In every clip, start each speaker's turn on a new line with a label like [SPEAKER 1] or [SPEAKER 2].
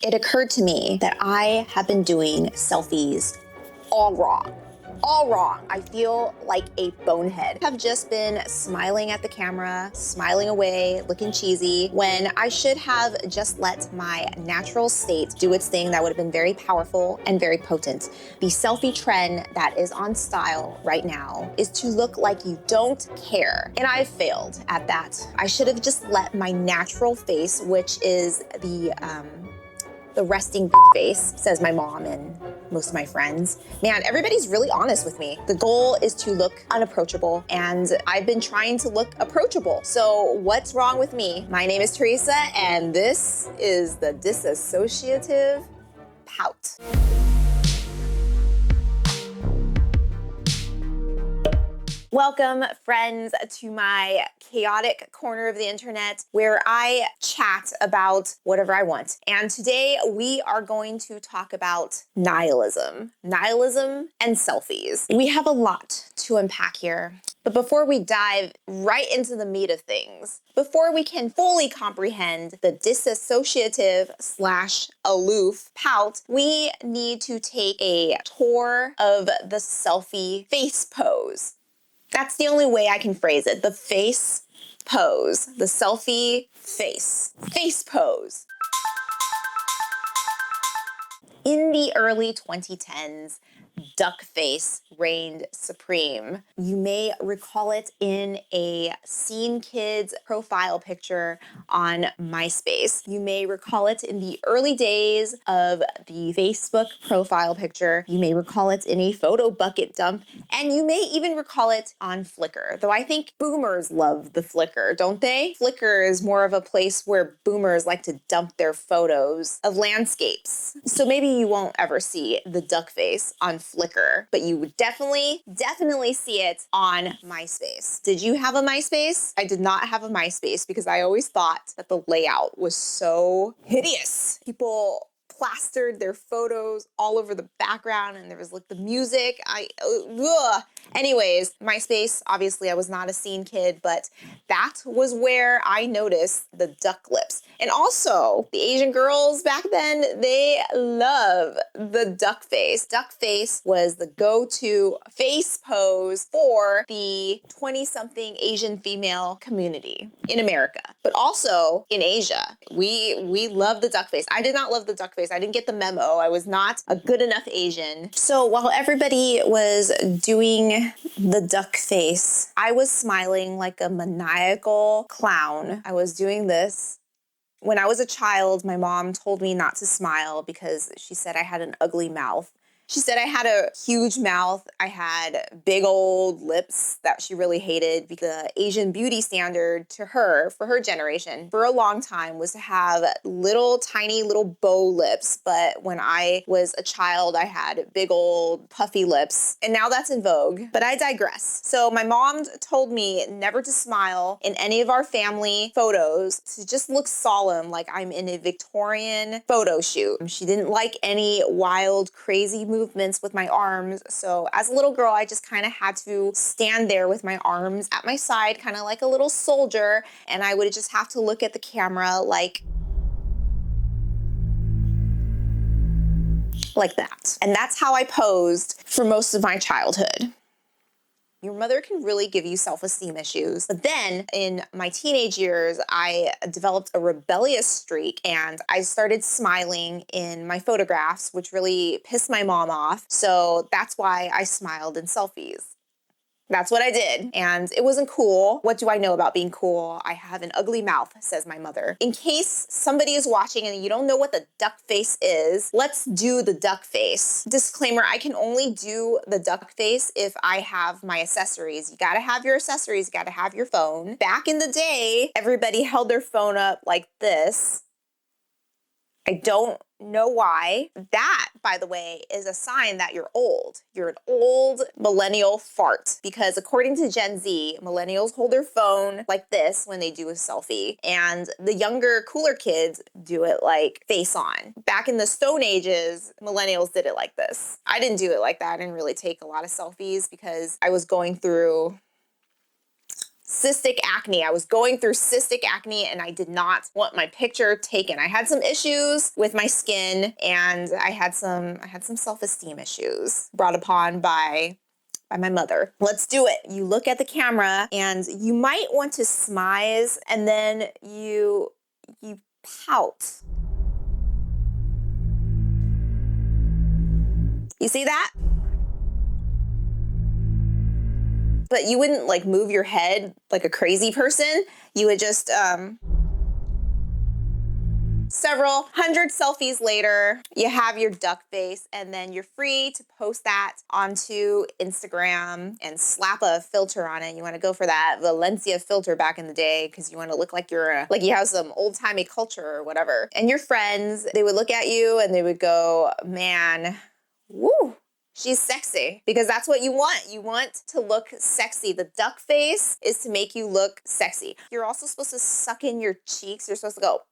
[SPEAKER 1] It occurred to me that I have been doing selfies all wrong. All wrong. I feel like a bonehead. I've just been smiling at the camera, smiling away, looking cheesy, when I should have just let my natural state do its thing. That would have been very powerful and very potent. The selfie trend that is on style right now is to look like you don't care. And I failed at that. I should have just let my natural face, which is the resting face, says my mom and most of my friends. Man, everybody's really honest with me. The goal is to look unapproachable, and I've been trying to look approachable. So what's wrong with me? My name is Teresa, and this is the dissociative pout. Welcome, friends, to my chaotic corner of the internet where I chat about whatever I want. And today we are going to talk about nihilism and selfies. We have a lot to unpack here. But before we dive right into the meat of things, before we can fully comprehend the dissociative/aloof pout, we need to take a tour of the selfie face pose. That's the only way I can phrase it. The face pose. The selfie face. Face pose. In the early 2010s, duck face reigned supreme. You may recall it in a Scene Kids profile picture on MySpace. You may recall it in the early days of the Facebook profile picture. You may recall it in a photo bucket dump, and you may even recall it on Flickr. Though I think boomers love the Flickr, don't they? Flickr is more of a place where boomers like to dump their photos of landscapes. So maybe you won't ever see the duck face on Flickr, but you would definitely see it on MySpace. Did you have a MySpace? I did not have a MySpace because I always thought that the layout was so hideous. People plastered their photos all over the background, and there was like the music. Anyways, MySpace, obviously I was not a scene kid, but that was where I noticed the duck lips. And also, the Asian girls back then, they love the duck face. Duck face was the go-to face pose for the 20-something Asian female community in America, but also in Asia. We love the duck face. I did not love the duck face. I didn't get the memo. I was not a good enough Asian. So while everybody was doing the duck face, I was smiling like a maniacal clown. I was doing this. When I was a child, my mom told me not to smile because she said I had an ugly mouth. She said I had a huge mouth. I had big old lips that she really hated. The Asian beauty standard to her, for her generation, for a long time was to have little tiny little bow lips. But when I was a child, I had big old puffy lips. And now that's in vogue. But I digress. So my mom told me never to smile in any of our family photos, to just look solemn, like I'm in a Victorian photo shoot. She didn't like any wild, crazy movements with my arms. So as a little girl, I just kind of had to stand there with my arms at my side, kind of like a little soldier. And I would just have to look at the camera like that. And that's how I posed for most of my childhood. Your mother can really give you self-esteem issues. But then in my teenage years, I developed a rebellious streak and I started smiling in my photographs, which really pissed my mom off. So that's why I smiled in selfies. That's what I did, and it wasn't cool. What do I know about being cool? I have an ugly mouth, says my mother. In case somebody is watching and you don't know what the duck face is, let's do the duck face. Disclaimer, I can only do the duck face if I have my accessories. You gotta have your accessories, you gotta have your phone. Back in the day, everybody held their phone up like this. I don't know why. That, by the way, is a sign that you're old. You're an old millennial fart. Because according to Gen Z, millennials hold their phone like this when they do a selfie. And the younger, cooler kids do it like face on. Back in the Stone Ages, millennials did it like this. I didn't do it like that. I didn't really take a lot of selfies because I was going through cystic acne. I was going through cystic acne and I did not want my picture taken. I had some issues with my skin and I had some self-esteem issues brought upon by my mother. Let's do it. You look at the camera and you might want to smize and then you pout. You see that? But you wouldn't like move your head like a crazy person. You would just, several hundred selfies later, you have your duck face and then you're free to post that onto Instagram and slap a filter on it. You want to go for that Valencia filter back in the day because you want to look like you're like you have some old-timey culture or whatever. And your friends, they would look at you and they would go, man, woo, she's sexy, because that's what you want. You want to look sexy. The duck face is to make you look sexy. You're also supposed to suck in your cheeks. You're supposed to go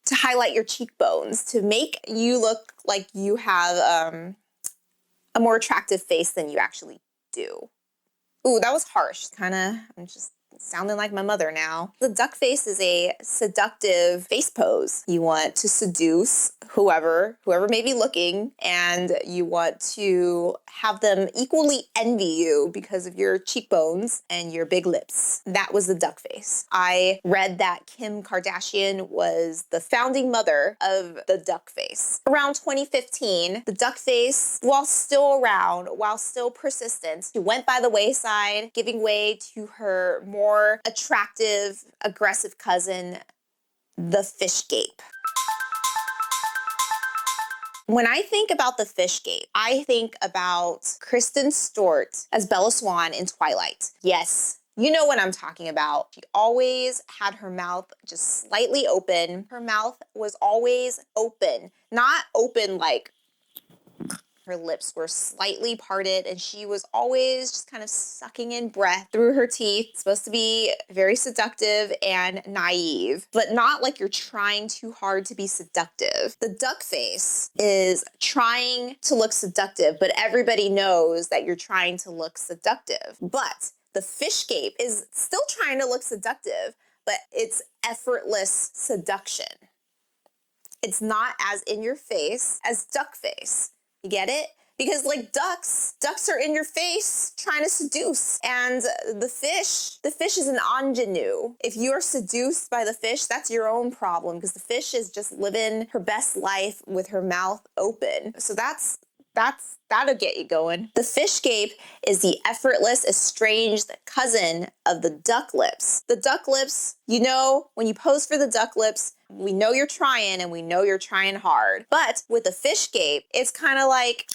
[SPEAKER 1] to highlight your cheekbones to make you look like you have a more attractive face than you actually do. Ooh, that was harsh. I'm just sounding like my mother now. The duck face is a seductive face pose. You want to seduce whoever may be looking, and you want to have them equally envy you because of your cheekbones and your big lips. That was the duck face. I read that Kim Kardashian was the founding mother of the duck face. Around 2015, the duck face, while still around, while still persistent, she went by the wayside, giving way to her more attractive, aggressive cousin, the fish gape. When I think about the fish gape, I think about Kristen Stewart as Bella Swan in Twilight. Yes, you know what I'm talking about. She always had her mouth just slightly open. Her mouth was always open, not open like her lips were slightly parted, and she was always just kind of sucking in breath through her teeth. It's supposed to be very seductive and naive, but not like you're trying too hard to be seductive. The duck face is trying to look seductive, but everybody knows that you're trying to look seductive. But the fish gape is still trying to look seductive, but it's effortless seduction. It's not as in your face as duck face. You get it? Because like ducks are in your face trying to seduce. And the fish is an ingenue. If you're seduced by the fish, that's your own problem, because the fish is just living her best life with her mouth open. So that'll get you going. The fish gape is the effortless, estranged cousin of the duck lips. The duck lips, you know, when you pose for the duck lips, we know you're trying and we know you're trying hard. But with the fish gape, it's kind of like,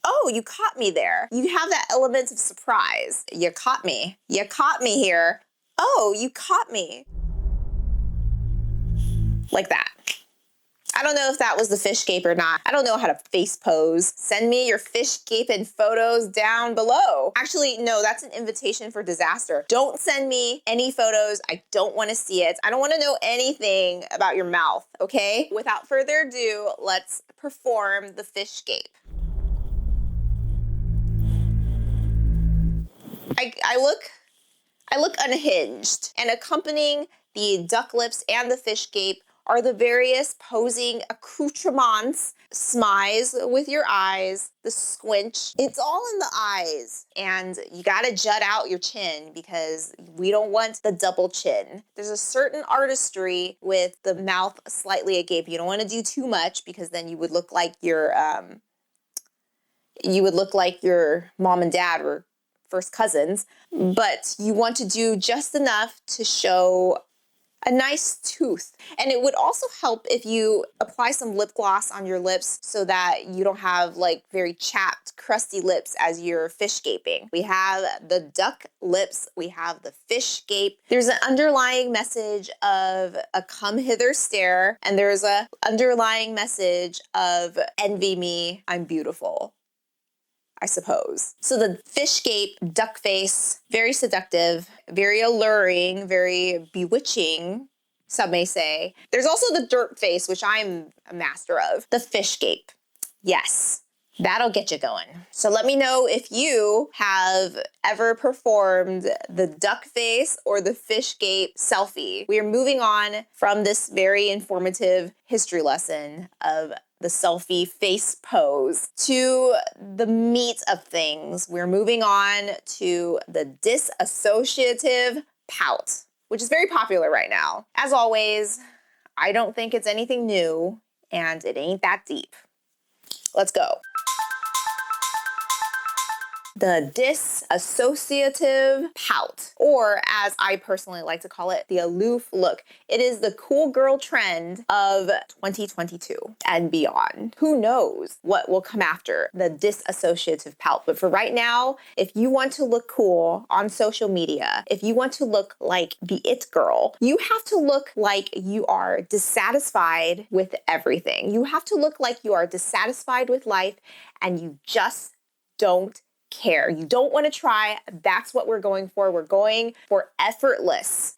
[SPEAKER 1] oh, you caught me there. You have that element of surprise. You caught me. You caught me here. Oh, you caught me. Like that. I don't know if that was the fish gape or not. I don't know how to face pose. Send me your fish gaping photos down below. Actually, no, that's an invitation for disaster. Don't send me any photos. I don't want to see it. I don't want to know anything about your mouth, okay? Without further ado, let's perform the fish gape. I look unhinged, and accompanying the duck lips and the fish gape are the various posing accoutrements. Smize with your eyes, the squinch. It's all in the eyes, and you gotta jut out your chin because we don't want the double chin. There's a certain artistry with the mouth slightly agape. You don't want to do too much because then you would look like your mom and dad were first cousins, but you want to do just enough to show a nice tooth. And it would also help if you apply some lip gloss on your lips so that you don't have like very chapped, crusty lips as you're fish gaping. We have the duck lips, we have the fish gape. There's an underlying message of a come hither stare, and there's a underlying message of envy me, I'm beautiful, I suppose. So the fish gape, duck face, very seductive, very alluring, very bewitching, some may say. There's also the dirt face, which I'm a master of. The fish gape. Yes. That'll get you going. So let me know if you have ever performed the duck face or the fish gape selfie. We are moving on from this very informative history lesson of the selfie face pose to the meat of things. We're moving on to the dissociative pout, which is very popular right now. As always, I don't think it's anything new, and it ain't that deep. Let's go. The dissociative pout, or as I personally like to call it, the aloof look. It is the cool girl trend of 2022 and beyond. Who knows what will come after the dissociative pout? But for right now, if you want to look cool on social media, if you want to look like the it girl, you have to look like you are dissatisfied with everything. You have to look like you are dissatisfied with life and you just don't care. You don't want to try. That's what we're going for. We're going for effortless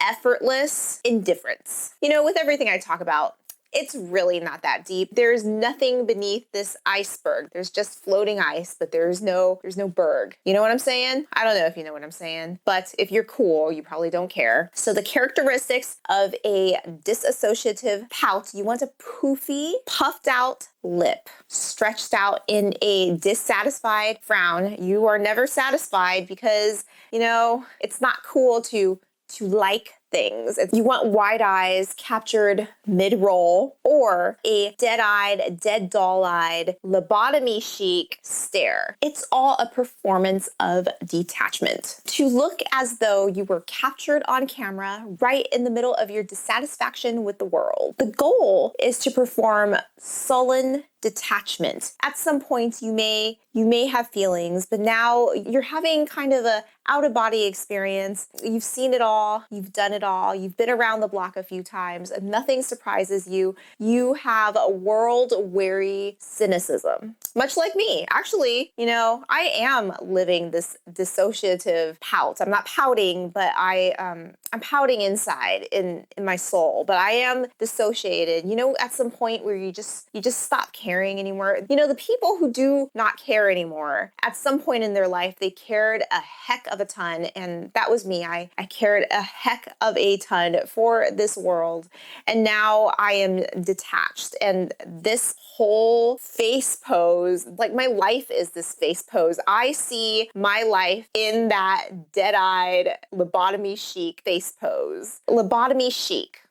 [SPEAKER 1] indifference. You know, with everything I talk about, it's really not that deep. There's nothing beneath this iceberg. There's just floating ice, but there's no berg. You know what I'm saying? I don't know if you know what I'm saying, but if you're cool, you probably don't care. So the characteristics of a dissociative pout, you want a poofy, puffed out lip, stretched out in a dissatisfied frown. You are never satisfied because, you know, it's not cool to like things. You want wide eyes captured mid-roll or a dead-eyed, dead doll-eyed, lobotomy chic stare. It's all a performance of detachment. To look as though you were captured on camera right in the middle of your dissatisfaction with the world. The goal is to perform sullen detachment. At some points you may have feelings, but now you're having kind of a out-of-body experience. You've seen it all, you've done it all, you've been around the block a few times, and nothing surprises you. You have a world-weary cynicism. Much like me. Actually, you know, I am living this dissociative pout. I'm not pouting, but I'm pouting inside in my soul, but I am dissociated. You know, at some point where you just stop caring anymore. You know, the people who do not care anymore, at some point in their life, they cared a heck of a ton, and that was me. I cared a heck of a ton for this world, and now I am detached, and this whole face pose, like my life is this face pose. I see my life in that dead-eyed lobotomy chic face pose. Lobotomy chic.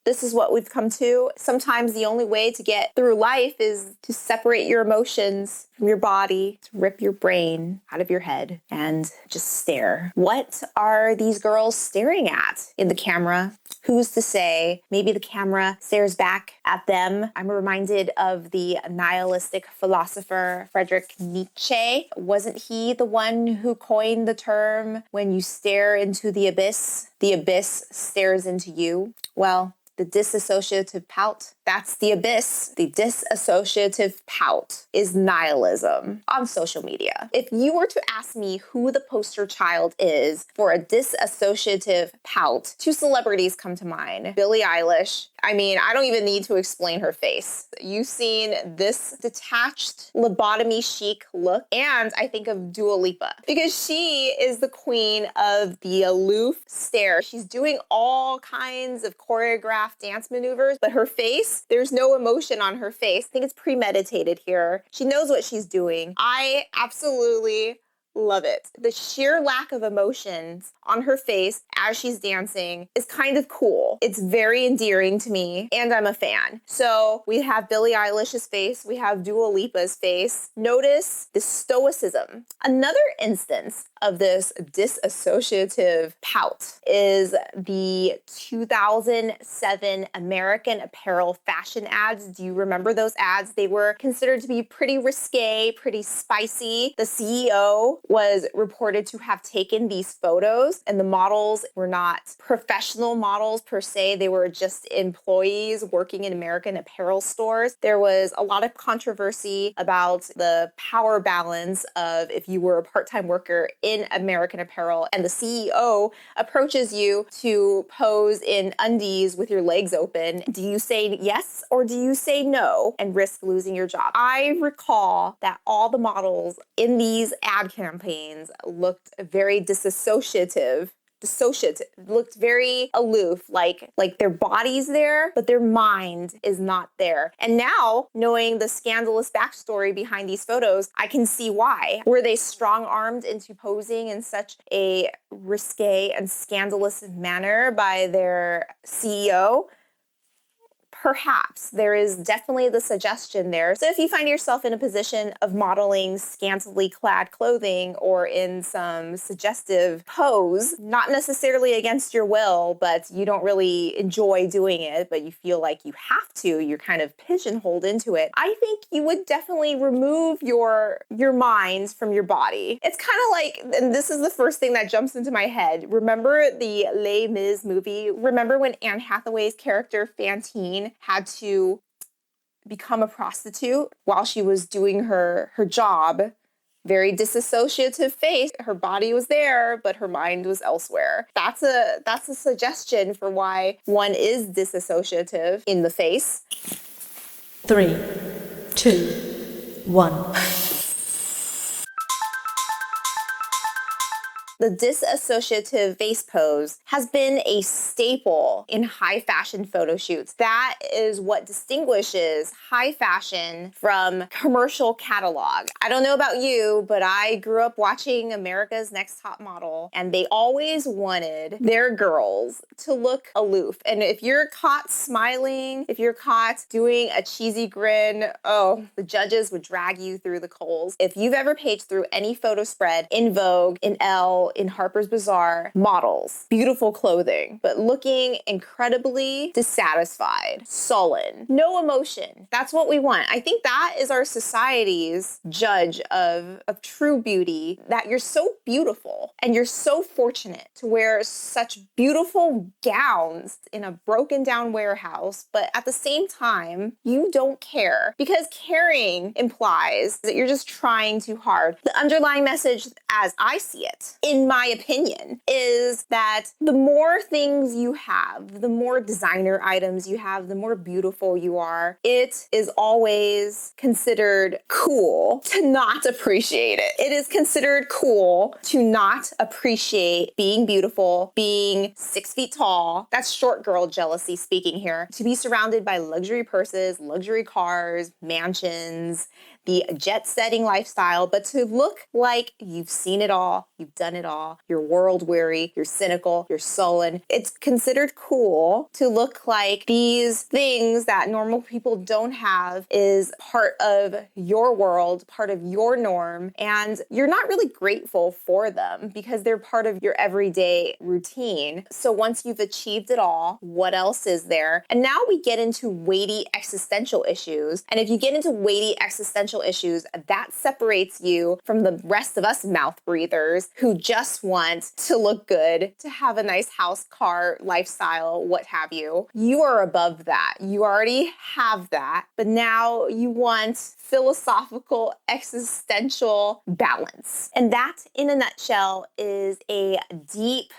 [SPEAKER 1] This is what we've come to. Sometimes the only way to get through life is to separate your emotions from your body, to rip your brain out of your head and just stare. What are these girls staring at in the camera? Who's to say? Maybe the camera stares back at them. I'm reminded of the nihilistic philosopher Friedrich Nietzsche. Wasn't he the one who coined the term, when you stare into the abyss stares into you? Well, the dissociative pout, that's the abyss. The dissociative pout is nihilism on social media. If you were to ask me who the poster child is for a dissociative pout, two celebrities come to mind. Billie Eilish. I mean, I don't even need to explain her face. You've seen this detached lobotomy chic look, and I think of Dua Lipa because she is the queen of the aloof stare. She's doing all kinds of choreographed dance maneuvers, but her face, there's no emotion on her face. I think it's premeditated here. She knows what she's doing. I absolutely love it. The sheer lack of emotions on her face as she's dancing is kind of cool. It's very endearing to me, and I'm a fan. So we have Billie Eilish's face, we have Dua Lipa's face. Notice the stoicism. Another instance of this dissociative pout is the 2007 American Apparel fashion ads. Do you remember those ads? They were considered to be pretty risque, pretty spicy. The CEO was reported to have taken these photos, and the models were not professional models per se. They were just employees working in American Apparel stores. There was a lot of controversy about the power balance of if you were a part-time worker in American Apparel and the CEO approaches you to pose in undies with your legs open, do you say yes or do you say no and risk losing your job? I recall that all the models in these ad campaigns looked very dissociative, looked very aloof, like their body's there, but their mind is not there. And now, knowing the scandalous backstory behind these photos, I can see why. Were they strong-armed into posing in such a risque and scandalous manner by their CEO? Perhaps. There is definitely the suggestion there. So if you find yourself in a position of modeling scantily clad clothing or in some suggestive pose, not necessarily against your will, but you don't really enjoy doing it, but you feel like you have to, you're kind of pigeonholed into it, I think you would definitely remove your mind from your body. It's kind of like, and this is the first thing that jumps into my head. Remember the Les Mis movie? Remember when Anne Hathaway's character Fantine had to become a prostitute while she was doing her job? Very dissociative face. Her body was there, but her mind was elsewhere. That's a suggestion for why one is dissociative in the face.
[SPEAKER 2] 3, 2, 1.
[SPEAKER 1] The dissociative face pose has been a staple in high fashion photo shoots. That is what distinguishes high fashion from commercial catalog. I don't know about you, but I grew up watching America's Next Top Model, and they always wanted their girls to look aloof. And if you're caught smiling, if you're caught doing a cheesy grin, oh, the judges would drag you through the coals. If you've ever paged through any photo spread in Vogue, in Elle, in Harper's Bazaar, models, beautiful clothing, but looking incredibly dissatisfied, sullen, no emotion. That's what we want. I think that is our society's judge of true beauty, that you're so beautiful and you're so fortunate to wear such beautiful gowns in a broken down warehouse, but at the same time, you don't care, because caring implies that you're just trying too hard. The underlying message, as I see it, in my opinion, is that the more things you have, the more designer items you have, the more beautiful you are, it is always considered cool to not appreciate it. It is considered cool to not appreciate being beautiful, being 6 feet tall. That's short girl jealousy speaking here. To be surrounded by luxury purses, luxury cars, mansions, the jet-setting lifestyle, but to look like you've seen it all, you've done it all, you're world-weary, you're cynical, you're sullen. It's considered cool to look like these things that normal people don't have is part of your world, part of your norm, and you're not really grateful for them because they're part of your everyday routine. So once you've achieved it all, what else is there? And now we get into weighty existential issues, and if you get into weighty existential issues, that separates you from the rest of us mouth breathers who just want to look good, to have a nice house, car, lifestyle, what have you. You are above that. You already have that, but now you want philosophical, existential balance. And that, in a nutshell, is a deep,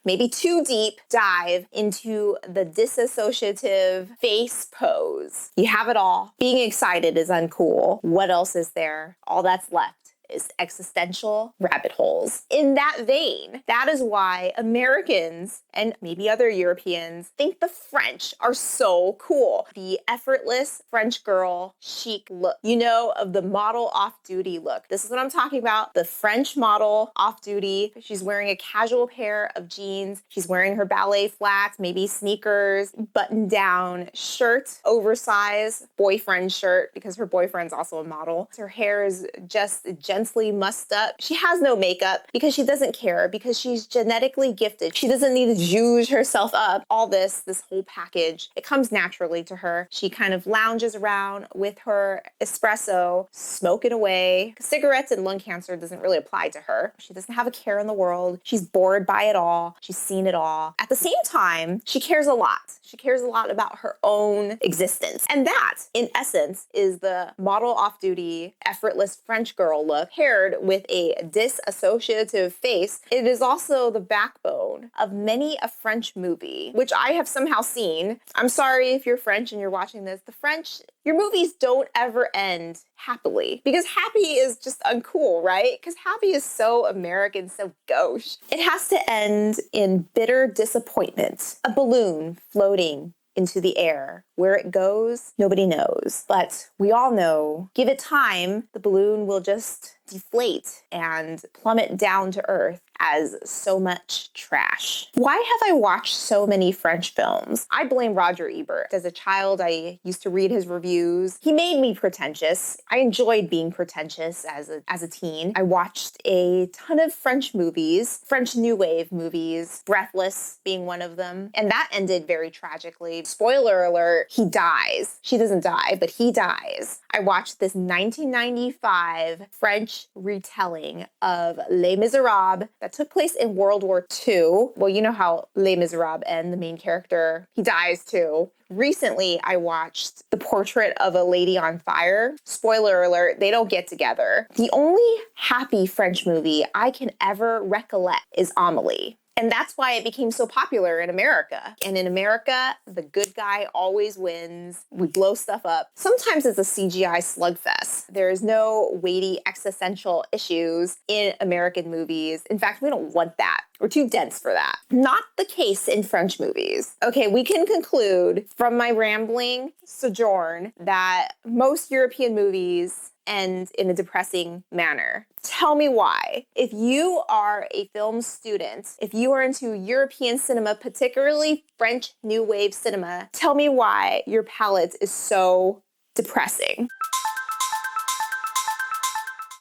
[SPEAKER 1] maybe too deep dive into the dissociative face pose. You have it all. Being excited is uncool. What else is there? All that's left is existential rabbit holes. In that vein, that is why Americans and maybe other Europeans think the French are so cool. The effortless French girl chic look, you know, of the model off-duty look. This is what I'm talking about. The French model off-duty. She's wearing a casual pair of jeans. She's wearing her ballet flats, maybe sneakers, button-down shirt, oversized boyfriend shirt, because her boyfriend's also a model. Her hair is just gently mussed up. She has no makeup because she doesn't care, because she's genetically gifted. She doesn't need to zhuzh herself up. All this whole package, it comes naturally to her. She kind of lounges around with her espresso, smoking away. Cigarettes and lung cancer doesn't really apply to her. She doesn't have a care in the world. She's bored by it all. She's seen it all. At the same time, she cares a lot. She cares a lot about her own existence. And that, in essence, is the model off-duty, effortless French girl look paired with a dissociative face. It is also the backbone of many a French movie, which I have somehow seen. I'm sorry if you're French and you're watching this. The French, your movies don't ever end happily because happy is just uncool, right? Because happy is so American, so gauche. It has to end in bitter disappointment. A balloon floating into the air. Where it goes, nobody knows. But we all know, give it time, the balloon will just deflate and plummet down to earth as so much trash. Why have I watched so many French films? I blame Roger Ebert. As a child, I used to read his reviews. He made me pretentious. I enjoyed being pretentious as a teen. I watched a ton of French movies, French New Wave movies, Breathless being one of them. And that ended very tragically. Spoiler alert, he dies. She doesn't die, but he dies. I watched this 1995 French retelling of Les Miserables that took place in World War II. Well, you know how Les Miserables end, the main character, he dies too. Recently, I watched The Portrait of a Lady on Fire. Spoiler alert, they don't get together. The only happy French movie I can ever recollect is Amélie. And that's why it became so popular in America. And in America, the good guy always wins. We blow stuff up. Sometimes it's a CGI slugfest. There is no weighty existential issues in American movies. In fact, we don't want that. We're too dense for that. Not the case in French movies. Okay, we can conclude from my rambling sojourn that most European movies end in a depressing manner. Tell me why. If you are a film student, if you are into European cinema, particularly French New Wave cinema, tell me why your palette is so depressing.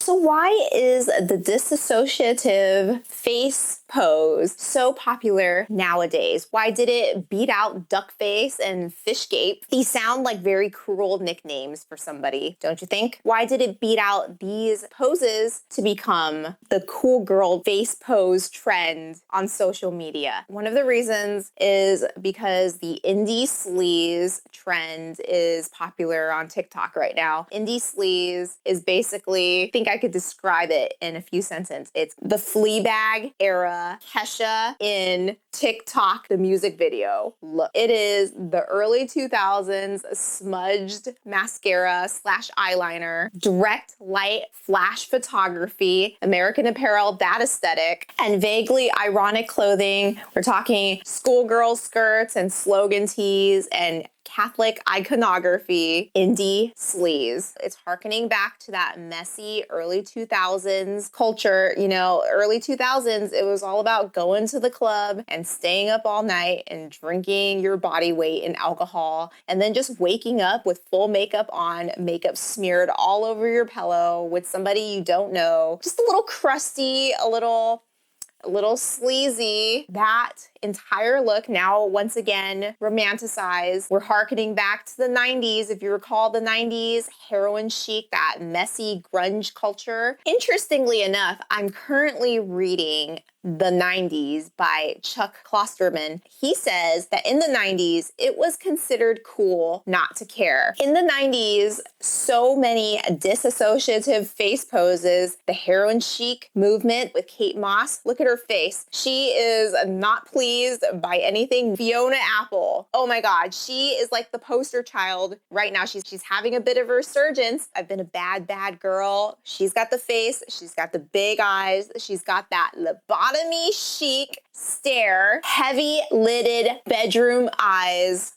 [SPEAKER 1] So why is the dissociative face pose so popular nowadays? Why did it beat out duck face and fish gape? These sound like very cruel nicknames for somebody, don't you think? Why did it beat out these poses to become the cool girl face pose trend on social media? One of the reasons is because the indie sleaze trend is popular on TikTok right now. Indie sleaze is basically, I think I could describe it in a few sentences. It's the Fleabag era Kesha in TikTok, the music video look. It is the early 2000s smudged mascara / eyeliner, direct light flash photography, American Apparel, that aesthetic, and vaguely ironic clothing. We're talking schoolgirl skirts and slogan tees and Catholic iconography, indie sleaze. It's harkening back to that messy early 2000s culture. You know, early 2000s, it was all about going to the club and staying up all night and drinking your body weight in alcohol and then just waking up with full makeup on, makeup smeared all over your pillow with somebody you don't know. Just a little crusty, a little sleazy. That entire look now once again romanticized. We're harkening back to the 90s. If you recall the 90s, heroin chic, that messy grunge culture. Interestingly enough, I'm currently reading The 90s by Chuck Klosterman. He says that in the 90s, it was considered cool not to care. In the 90s, so many dissociative face poses, the heroin chic movement with Kate Moss. Look at her face. She is not pleased by anything. Fiona Apple. Oh my God, she is like the poster child right now. She's having a bit of a resurgence. I've been a bad girl. She's got the face. She's got the big eyes. She's got that lobotomy chic stare, heavy lidded bedroom eyes.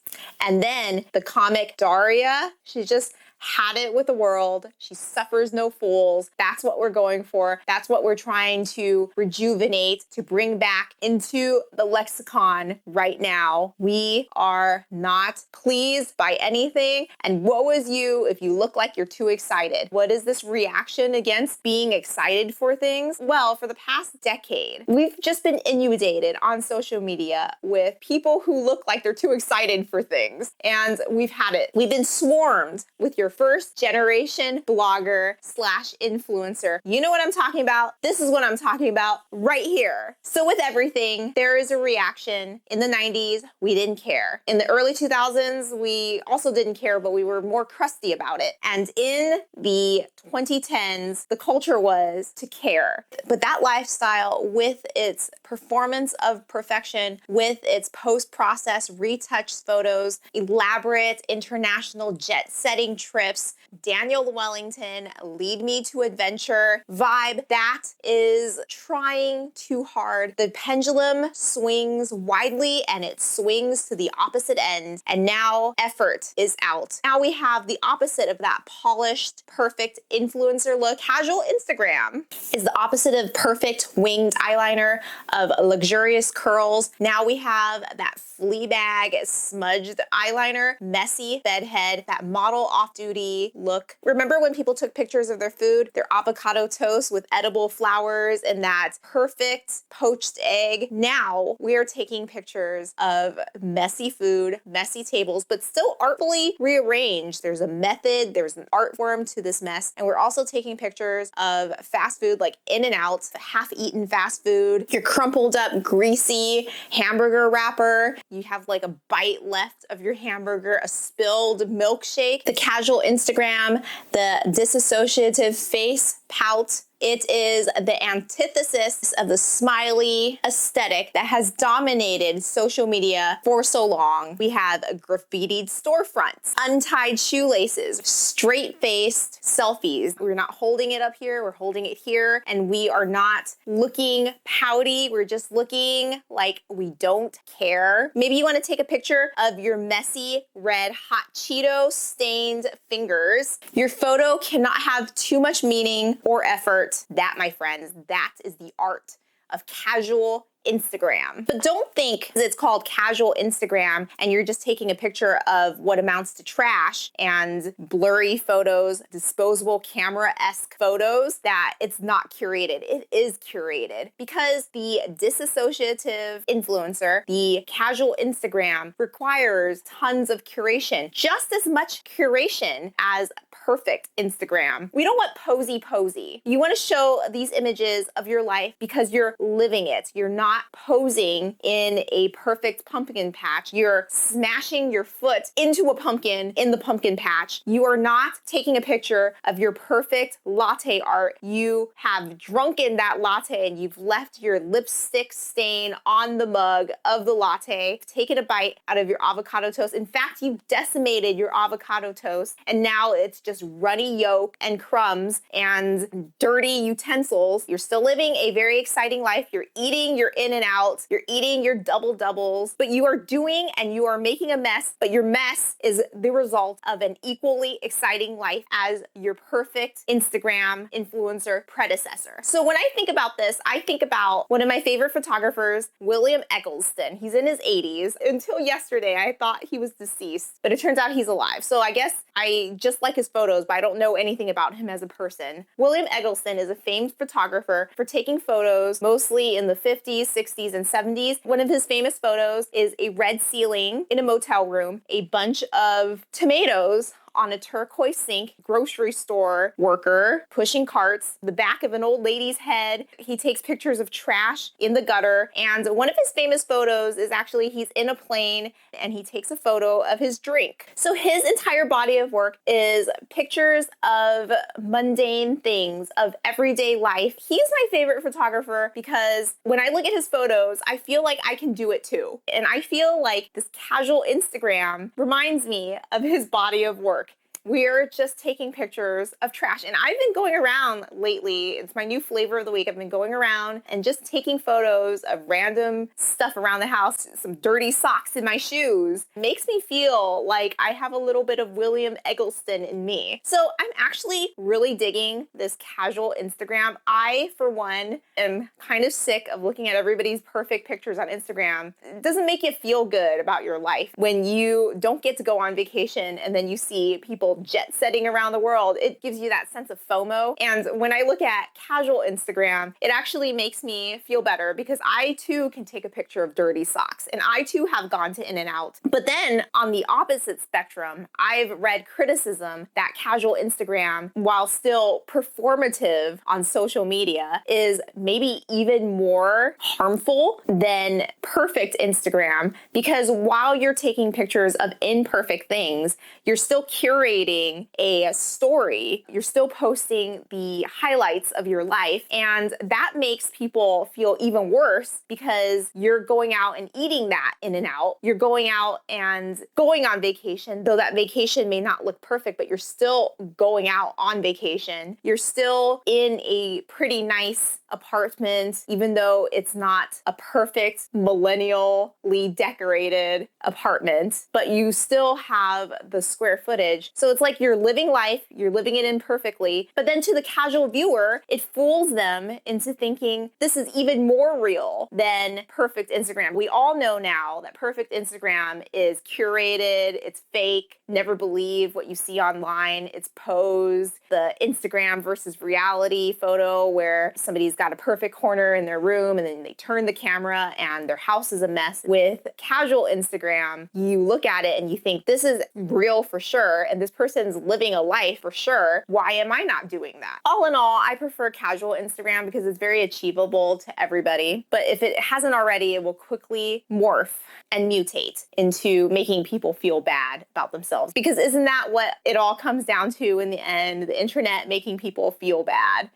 [SPEAKER 1] And then the comic Daria, she just had it with the world. She suffers no fools. That's what we're going for. That's what we're trying to rejuvenate, to bring back into the lexicon right now. We are not pleased by anything. And woe is you if you look like you're too excited. What is this reaction against being excited for things? Well, for the past decade, we've just been inundated on social media with people who look like they're too excited for things. And we've had it. We've been swarmed with your first generation blogger slash influencer. You know what I'm talking about? This is what I'm talking about right here. So with everything, there is a reaction. In the 90s, we didn't care. In the early 2000s, we also didn't care, but we were more crusty about it. And in the 2010s, the culture was to care. But that lifestyle, with its performance of perfection, with its post-process retouched photos, elaborate international jet-setting trips, Daniel Wellington, lead me to adventure vibe, that is trying too hard. The pendulum swings widely and it swings to the opposite end. And now effort is out. Now we have the opposite of that polished, perfect influencer look. Casual Instagram is the opposite of perfect winged eyeliner, of luxurious curls. Now we have that Fleabag smudged eyeliner, messy bedhead, that model off-duty look. Remember when people took pictures of their food, their avocado toast with edible flowers and that perfect poached egg? Now we are taking pictures of messy food, messy tables, but still artfully rearranged. There's a method, there's an art form to this mess. And we're also taking pictures of fast food like In-N-Out, half-eaten fast food, your crumpled up, greasy hamburger wrapper. You have like a bite left of your hamburger, a spilled milkshake, the casual Instagram, the dissociative face, pout. It is the antithesis of the smiley aesthetic that has dominated social media for so long. We have graffitied storefronts, untied shoelaces, straight-faced selfies. We're not holding it up here, we're holding it here, and we are not looking pouty. We're just looking like we don't care. Maybe you want to take a picture of your messy red hot Cheeto stained fingers. Your photo cannot have too much meaning or effort. That, my friends, that is the art of casual Instagram. But don't think it's called casual Instagram and you're just taking a picture of what amounts to trash and blurry photos, disposable camera-esque photos, that it's not curated. It is curated, because the dissociative influencer, the casual Instagram, requires tons of curation, just as much curation as perfect Instagram. We don't want posy. You want to show these images of your life because you're living it. You're not posing in a perfect pumpkin patch. You're smashing your foot into a pumpkin in the pumpkin patch. You are not taking a picture of your perfect latte art. You have drunken that latte and you've left your lipstick stain on the mug of the latte, taken a bite out of your avocado toast. In fact, you've decimated your avocado toast and now it's just runny yolk and crumbs and dirty utensils. You're still living a very exciting life. You're eating your In-N-Out, you're eating your double doubles, but you are doing and you are making a mess, but your mess is the result of an equally exciting life as your perfect Instagram influencer predecessor. So when I think about this, I think about one of my favorite photographers, William Eggleston. He's in his 80s. Until yesterday, I thought he was deceased, but it turns out he's alive. So I guess I just like his photos, but I don't know anything about him as a person. William Eggleston is a famed photographer for taking photos mostly in the 50s, 60s, and 70s. One of his famous photos is a red ceiling in a motel room, a bunch of tomatoes on a turquoise sink, grocery store worker pushing carts, the back of an old lady's head. He takes pictures of trash in the gutter. And one of his famous photos is actually he's in a plane and he takes a photo of his drink. So his entire body of work is pictures of mundane things, of everyday life. He's my favorite photographer because when I look at his photos, I feel like I can do it too. And I feel like this casual Instagram reminds me of his body of work. We're just taking pictures of trash. And I've been going around lately, it's my new flavor of the week. I've been going around and just taking photos of random stuff around the house, some dirty socks in my shoes. It makes me feel like I have a little bit of William Eggleston in me. So I'm actually really digging this casual Instagram. I, for one, am kind of sick of looking at everybody's perfect pictures on Instagram. It doesn't make you feel good about your life when you don't get to go on vacation and then you see people feel jet setting around the world. It gives you that sense of FOMO. And when I look at casual Instagram, it actually makes me feel better because I too can take a picture of dirty socks and I too have gone to In-N-Out. But then on the opposite spectrum, I've read criticism that casual Instagram, while still performative on social media, is maybe even more harmful than perfect Instagram, because while you're taking pictures of imperfect things, you're still curating a story. You're still posting the highlights of your life. And that makes people feel even worse because you're going out and eating that In-N-Out. You're going out and going on vacation, though that vacation may not look perfect, but you're still going out on vacation. You're still in a pretty nice apartment, even though it's not a perfect millennially decorated apartment, but you still have the square footage. So it's like you're living life, you're living it imperfectly, but then to the casual viewer, it fools them into thinking this is even more real than perfect Instagram. We all know now that perfect Instagram is curated, it's fake, never believe what you see online, it's posed, the Instagram versus reality photo where somebody's got a perfect corner in their room and then they turn the camera and their house is a mess. With casual Instagram, you look at it and you think this is real for sure and this person's living a life for sure. Why am I not doing that? All in all, I prefer casual Instagram because it's very achievable to everybody. But if it hasn't already, it will quickly morph and mutate into making people feel bad about themselves. Because isn't that what it all comes down to in the end? The internet making people feel bad.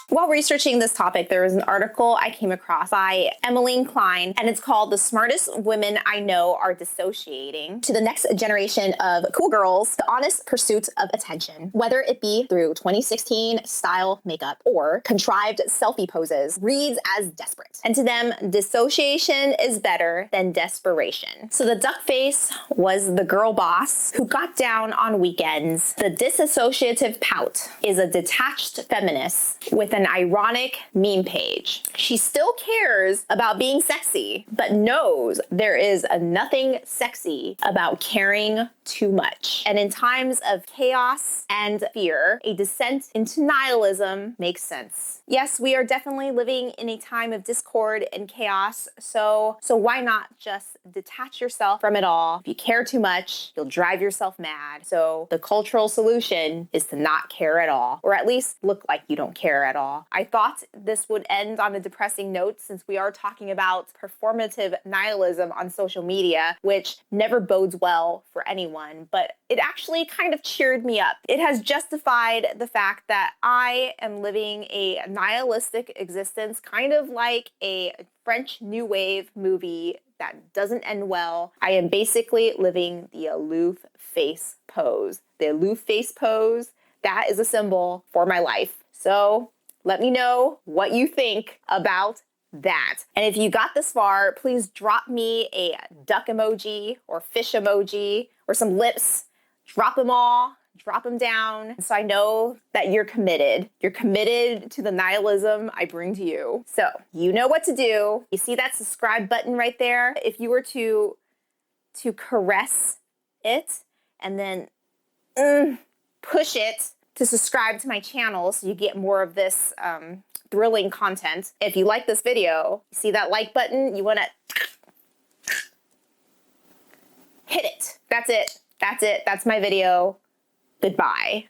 [SPEAKER 1] While researching this topic, there was an article I came across by Emmeline Klein, and it's called "The Smartest Women I Know Are Dissociating to the Next Generation of Cool Girls, the Honest Pursuit of Attention." Whether it be through 2016 style makeup or contrived selfie poses, reads as desperate. And to them, dissociation is better than desperation. So the duck face was the girl boss who got down on weekends. The dissociative pout is a detached feminist with an ironic meme page. She still cares about being sexy, but knows there is nothing sexy about caring too much. And in times of chaos and fear, a descent into nihilism makes sense. Yes, we are definitely living in a time of discord and chaos, so why not just detach yourself from it all? If you care too much, you'll drive yourself mad. So the cultural solution is to not care at all, or at least look like you don't care at all. I thought this would end on a depressing note since we are talking about performative nihilism on social media, which never bodes well for anyone, but it actually kind of cheered me up. It has justified the fact that I am living a nihilistic existence, kind of like a French New Wave movie that doesn't end well. I am basically living the aloof face pose. The aloof face pose, that is a symbol for my life. So let me know what you think about that. And if you got this far, please drop me a duck emoji or fish emoji or some lips. Drop them all, drop them down, so I know that you're committed. You're committed to the nihilism I bring to you. So you know what to do. You see that subscribe button right there? If you were to caress it and then push it to subscribe to my channel so you get more of this thrilling content. If you like this video, you see that like button? You want to hit it. That's it. That's it. That's my video. Goodbye.